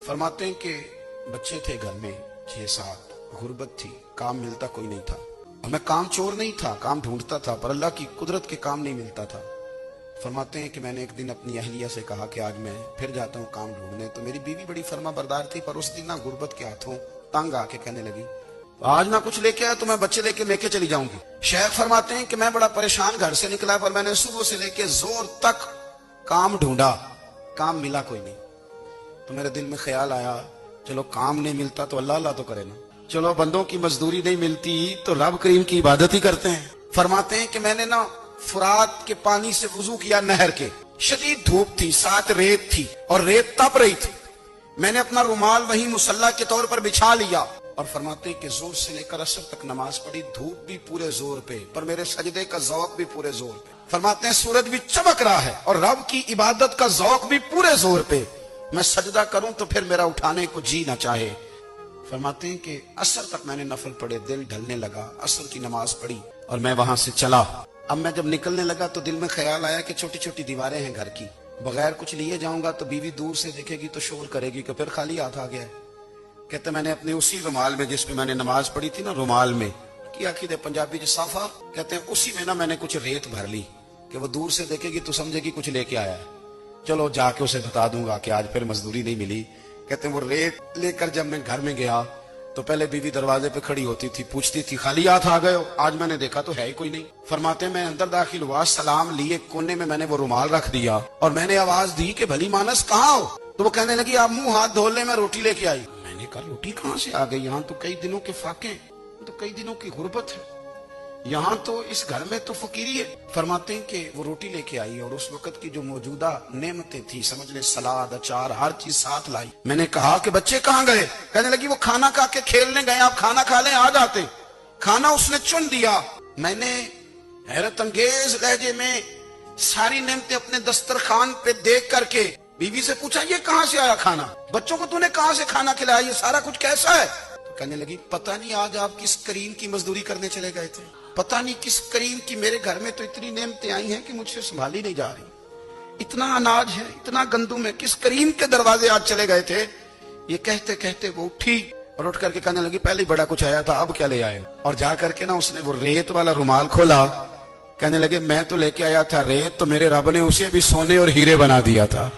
फरमाते हैं कि बच्चे थे घर में 6-7, गुर्बत थी, काम मिलता कोई नहीं था। और मैं काम चोर नहीं था, काम ढूंढता था, पर अल्लाह की कुदरत के काम नहीं मिलता था। फरमाते हैं कि मैंने एक दिन अपनी अहलिया से कहा कि आज मैं फिर जाता हूँ काम ढूंढने। तो मेरी बीवी बड़ी फर्मा बरदार थी, पर उस दिन ना गुर्बत के हाथों तंग आके कहने लगी आज ना कुछ लेके आया तो मैं बच्चे लेके चली जाऊंगी। शेख फरमाते हैं कि मैं बड़ा परेशान घर से निकला, पर मैंने सुबह से लेके जोर तक काम ढूंढा, काम मिला कोई नहीं। तो मेरे दिल में ख्याल आया चलो काम नहीं मिलता तो अल्लाह अल्लाह तो करे ना, चलो बंदों की मजदूरी नहीं मिलती तो रब करीम की इबादत ही करते हैं। फरमाते हैं कि मैंने ना फुरात के पानी से वुजू किया, नहर के, शदीद धूप थी, साथ रेत थी और रेत तप रही थी। मैंने अपना रुमाल वहीं मुसल्ला के तौर पर बिछा लिया और फरमाते हैं कि जोर से लेकर असर तक नमाज पढ़ी, धूप भी पूरे जोर पे, पर मेरे सजदे का ज़ौक़ भी पूरे जोर पे। फरमाते हैं सूरज भी चमक रहा है और रब की इबादत का ज़ौक़ भी पूरे जोर पे। मैं सजदा करूं तो फिर मेरा उठाने को जी ना चाहे। फरमाते हैं कि असर तक मैंने नफल पढ़े, दिल ढलने लगा, असर की नमाज पढ़ी और मैं वहां से चला। अब मैं जब निकलने लगा तो दिल में ख्याल आया कि छोटी छोटी दीवारें हैं घर की, बगैर कुछ लिए जाऊंगा तो बीवी दूर से देखेगी तो शोर करेगी कि फिर खाली हाथ आ गया है। कहते मैंने अपने उसी रुमाल में जिसपे मैंने नमाज पढ़ी थी ना, रुमाल में किया कि पंजाबी साफा कहते हैं, उसी में ना मैंने कुछ रेत भर ली कि वो दूर से देखेगी तो समझेगी कुछ लेके आया है, चलो जाके उसे बता दूंगा कि आज फिर मजदूरी नहीं मिली। कहते हैं वो रेत लेकर जब मैं घर में गया तो पहले बीवी दरवाजे पे खड़ी होती थी, पूछती थी खाली हाथ आ गए हो? आज मैंने देखा तो है ही कोई नहीं। फरमाते हैं मैं अंदर दाखिल हुआ, सलाम लिए, कोने में मैंने वो रुमाल रख दिया और मैंने आवाज दी कि भली मानस कहाँ हो? तो वो कहने लगी आप मुंह हाथ धो ले, मैं रोटी लेके आई। मैंने कहा रोटी कहाँ से आ गई? यहाँ तो कई दिनों के फाके, तो कई दिनों की गुर्बत है, यहाँ तो इस घर में तो फकीरी है। फरमाते हैं कि वो रोटी लेके आई और उस वक्त की जो मौजूदा नेमतें थी, समझ ले सलाद, अचार, हर चीज साथ लाई। मैंने कहा कि बच्चे कहाँ गए? कहने लगी वो खाना खा के खेलने गए, आप खाना खा लें आ जाते। खाना उसने चुन दिया। मैंने हैरत अंगेज लहजे में सारी नेमतें अपने दस्तरखान पे देख करके बीवी से पूछा ये कहाँ से आया खाना? बच्चों को तूने कहाँ से खाना खिलाया? ये सारा कुछ कैसा है? तो कहने लगी पता नहीं आज आप किस करीम की मजदूरी करने चले गए थे, पता नहीं किस करीम की, मेरे घर में तो इतनी नेमतें आई हैं कि मुझसे संभाली नहीं जा रही, इतना अनाज है, इतना गंदुम है, किस करीम के दरवाजे आज चले गए थे? ये कहते कहते वो उठी और उठ करके कहने लगी पहले ही बड़ा कुछ आया था, अब क्या ले आए? और जा करके ना उसने वो रेत वाला रुमाल खोला। कहने लगे मैं तो लेके आया था रेत, तो मेरे रब ने उसे भी सोने और हीरे बना दिया था।